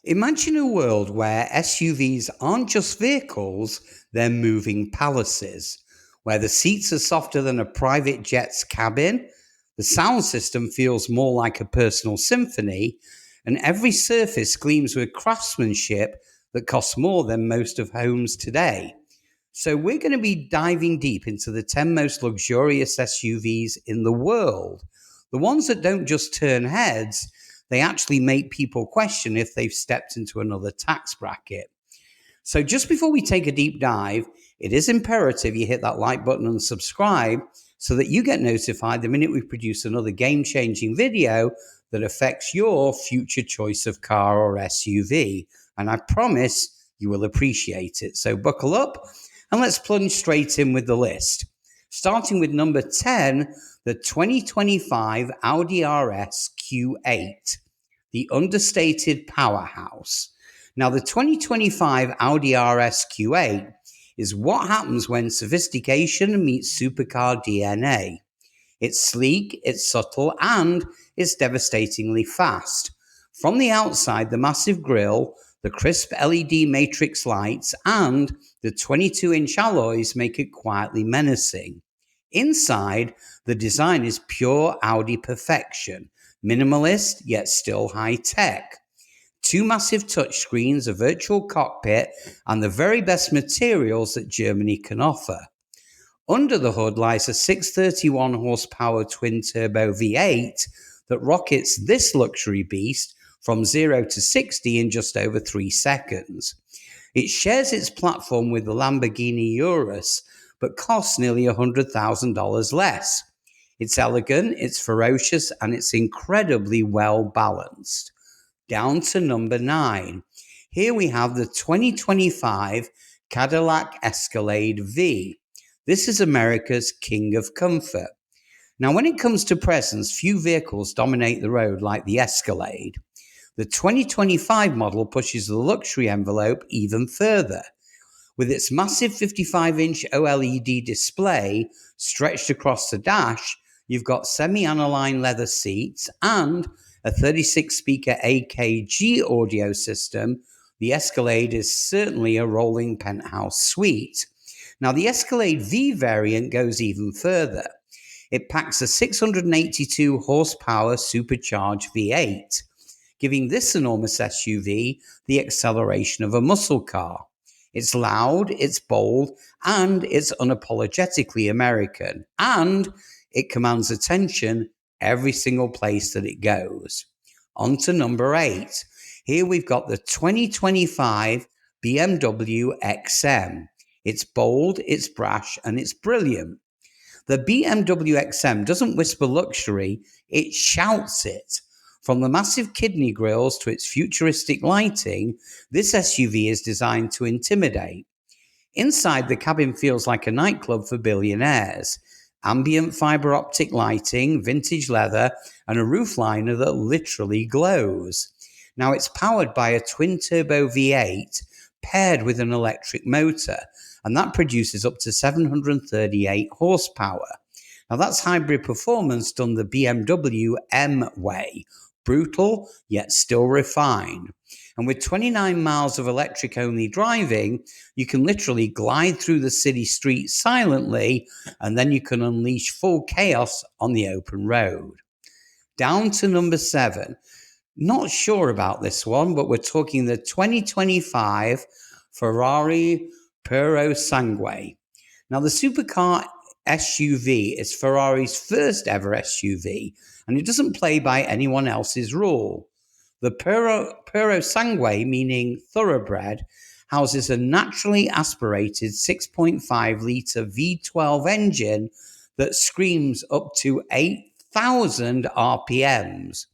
Imagine a world where SUVs aren't just vehicles, they're moving palaces, where the seats are softer than a private jet's cabin, the sound system feels more like a personal symphony, and every surface gleams with craftsmanship that costs more than most of homes today. So, we're going to be diving deep into the 10 most luxurious SUVs in the world. The ones that don't just turn heads, they actually make people question if they've stepped into another tax bracket. So, just before we take a deep dive, it is imperative you hit that like button and subscribe so that you get notified the minute we produce another game changing video that affects your future choice of car or SUV. And I promise you will appreciate it. So, buckle up and let's plunge straight in with the list. Starting with number 10, the 2025 Audi RS Q8, the understated powerhouse. Now, the 2025 Audi RS Q8 is what happens when sophistication meets supercar DNA. It's sleek, it's subtle, and it's devastatingly fast. From the outside, the massive grille, the crisp LED matrix lights, and the 22-inch alloys make it quietly menacing. Inside, the design is pure Audi perfection, minimalist yet still high-tech. Two massive touchscreens, a virtual cockpit, and the very best materials that Germany can offer. Under the hood lies a 631 horsepower twin-turbo V8 that rockets this luxury beast from 0 to 60 in just over 3 seconds. It shares its platform with the Lamborghini Urus, but costs nearly $100,000 less. It's elegant, it's ferocious, and it's incredibly well balanced. Down to number 9. Here we have the 2025 Cadillac Escalade V. This is America's king of comfort. Now, when it comes to presence, few vehicles dominate the road like the Escalade. The 2025 model pushes the luxury envelope even further. With its massive 55-inch OLED display stretched across the dash, you've got semi-aniline leather seats and a 36-speaker AKG audio system. The Escalade is certainly a rolling penthouse suite. Now, the Escalade V variant goes even further. It packs a 682 horsepower supercharged V8, giving this enormous SUV the acceleration of a muscle car. It's loud, it's bold, and it's unapologetically American. And it commands attention every single place that it goes. On to number 8. Here we've got the 2025 BMW XM. It's bold, it's brash, and it's brilliant. The BMW XM doesn't whisper luxury, it shouts it. From the massive kidney grills to its futuristic lighting, this SUV is designed to intimidate. Inside, the cabin feels like a nightclub for billionaires. Ambient fiber optic lighting, vintage leather, and a roofliner that literally glows. Now, it's powered by a twin-turbo V8 paired with an electric motor, and that produces up to 738 horsepower. Now, that's hybrid performance done the BMW M way. Brutal, yet still refined. And with 29 miles of electric-only driving, you can literally glide through the city streets silently, and then you can unleash full chaos on the open road. Down to number 7. Not sure about this one, but we're talking the 2025 Ferrari Purosangue. Now, the supercar SUV is Ferrari's first ever SUV, and it doesn't play by anyone else's rule. The Purosangue, meaning thoroughbred, houses a naturally aspirated 6.5-litre V12 engine that screams up to 8,000 RPMs.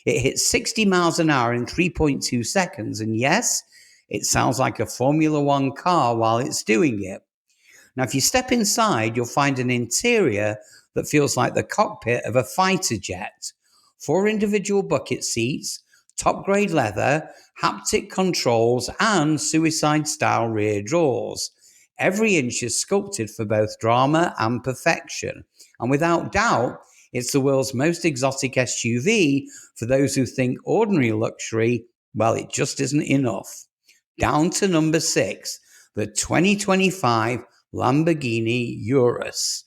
It hits 60 miles an hour in 3.2 seconds, and yes, it sounds like a Formula One car while it's doing it. Now, if you step inside, you'll find an interior that feels like the cockpit of a fighter jet. 4 individual bucket seats, top-grade leather, haptic controls, and suicide-style rear drawers. Every inch is sculpted for both drama and perfection. And without doubt, it's the world's most exotic SUV for those who think ordinary luxury Well, it just isn't enough. Down to number 6, the 2025 Lamborghini Urus.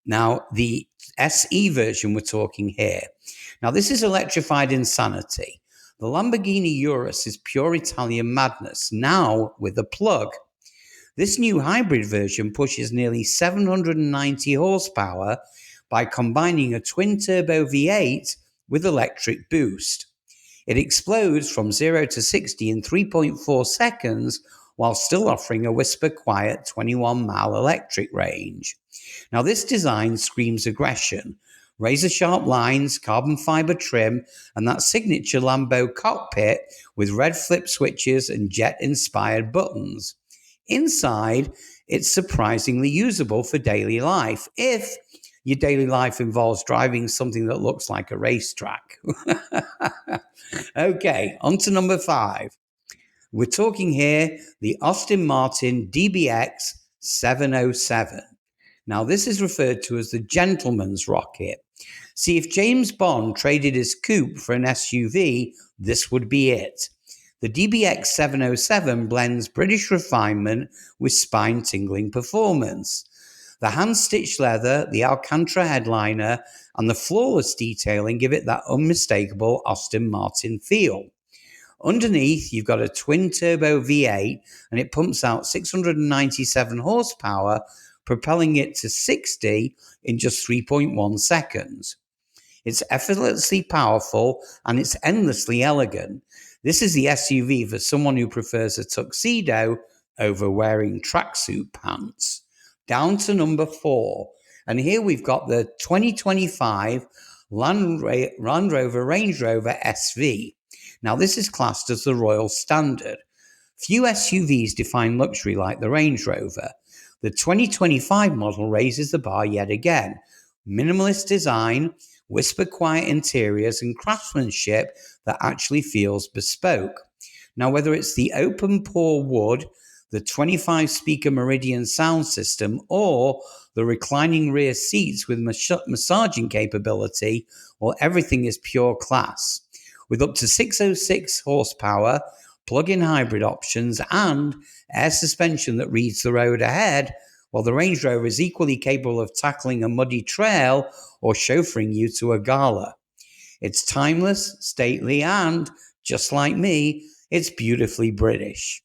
Now, the SE version we're talking here. Now, this is electrified insanity. The Lamborghini Urus is pure Italian madness, now with a plug. This new hybrid version pushes nearly 790 horsepower by combining a twin-turbo V8 with electric boost. It explodes from 0 to 60 in 3.4 seconds while still offering a whisper-quiet 21-mile electric range. Now, this design screams aggression. Razor-sharp lines, carbon fiber trim, and that signature Lambo cockpit with red flip switches and jet-inspired buttons. Inside, it's surprisingly usable for daily life, if your daily life involves driving something that looks like a racetrack. Okay, on to number 5. We're talking here the Aston Martin DBX 707. Now, this is referred to as the gentleman's rocket. See, if James Bond traded his coupe for an SUV, this would be it. The DBX 707 blends British refinement with spine-tingling performance. The hand-stitched leather, the Alcantara headliner, and the flawless detailing give it that unmistakable Aston Martin feel. Underneath, you've got a twin-turbo V8, and it pumps out 697 horsepower, propelling it to 60 in just 3.1 seconds. It's effortlessly powerful, and it's endlessly elegant. This is the SUV for someone who prefers a tuxedo over wearing tracksuit pants. Down to number 4. And here we've got the 2025 Land Rover Range Rover SV. Now, this is classed as the Royal Standard. Few SUVs define luxury like the Range Rover. The 2025 model raises the bar yet again. Minimalist design, whisper-quiet interiors, and craftsmanship that actually feels bespoke. Now, whether it's the open-pore wood, the 25-speaker Meridian sound system, or the reclining rear seats with massaging capability, well, everything is pure class. With up to 606 horsepower, plug-in hybrid options, and air suspension that reads the road ahead, while the Range Rover is equally capable of tackling a muddy trail or chauffeuring you to a gala. It's timeless, stately, and, just like me, it's beautifully British.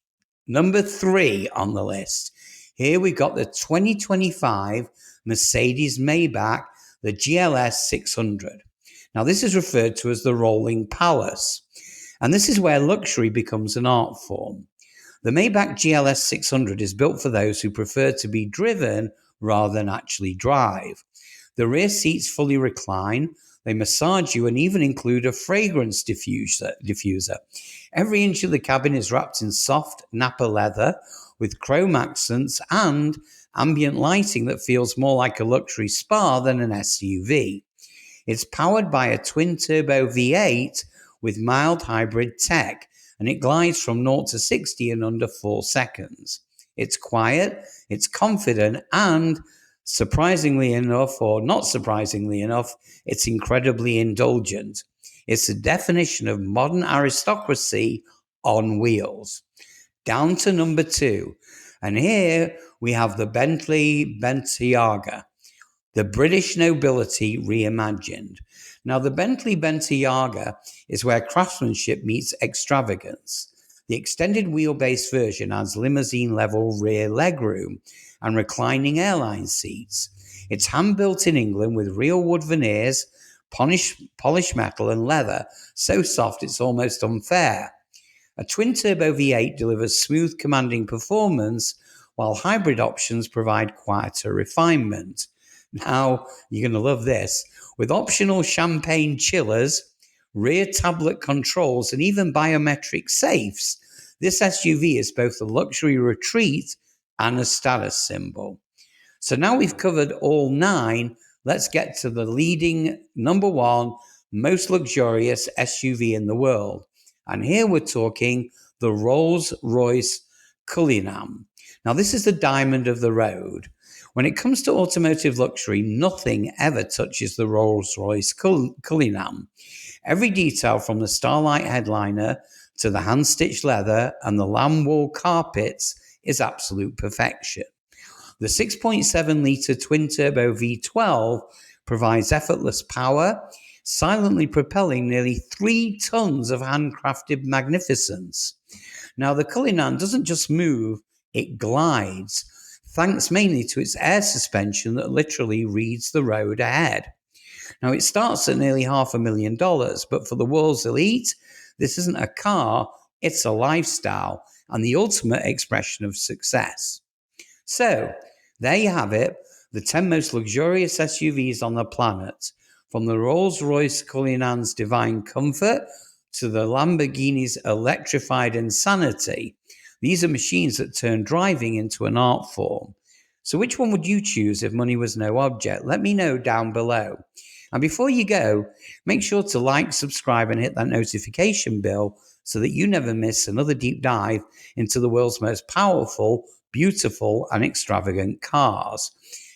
Number 3 on the list. Here we've got the 2025 Mercedes Maybach, the GLS 600. Now, this is referred to as the Rolling Palace, and this is where luxury becomes an art form. The Maybach GLS 600 is built for those who prefer to be driven rather than actually drive. The rear seats fully recline, they massage you, and even include a fragrance diffuser. Every inch of the cabin is wrapped in soft Napa leather with chrome accents and ambient lighting that feels more like a luxury spa than an SUV. It's powered by a twin-turbo V8 with mild hybrid tech, and it glides from 0 to 60 in under 4 seconds. It's quiet, it's confident, and surprisingly enough, or not surprisingly enough, it's incredibly indulgent. It's the definition of modern aristocracy on wheels. Down to number 2. And here we have the Bentley Bentayga, the British nobility reimagined. Now, the Bentley Bentayga is where craftsmanship meets extravagance. The extended wheelbase version adds limousine-level rear legroom and reclining airline seats. It's hand-built in England with real wood veneers, polished metal, and leather, so soft it's almost unfair. A twin-turbo V8 delivers smooth, commanding performance, while hybrid options provide quieter refinement. Now, you're going to love this. With optional champagne chillers, rear tablet controls, and even biometric safes, this SUV is both a luxury retreat and a status symbol. So now we've covered all 9, let's get to the leading number 1 most luxurious SUV in the world. And here we're talking the Rolls-Royce Cullinan. Now, this is the diamond of the road. When it comes to automotive luxury, nothing ever touches the Rolls-Royce Cullinan. Every detail from the Starlight headliner to the hand-stitched leather and the lamb wool carpets is absolute perfection. The 6.7-litre twin-turbo V12 provides effortless power, silently propelling nearly 3 tons of handcrafted magnificence. Now, the Cullinan doesn't just move, it glides, thanks mainly to its air suspension that literally reads the road ahead. Now, it starts at nearly $500,000, but for the world's elite, this isn't a car, it's a lifestyle and the ultimate expression of success. So, there you have it, the 10 most luxurious SUVs on the planet, from the Rolls-Royce Cullinan's divine comfort to the Lamborghini's electrified insanity. These are machines that turn driving into an art form. So which one would you choose if money was no object? Let me know down below. And before you go, make sure to like, subscribe, and hit that notification bell so that you never miss another deep dive into the world's most powerful, beautiful, and extravagant cars.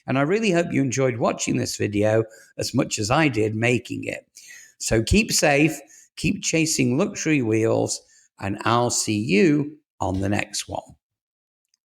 And I really hope you enjoyed watching this video as much as I did making it. So keep safe, keep chasing luxury wheels, and I'll see you on the next one.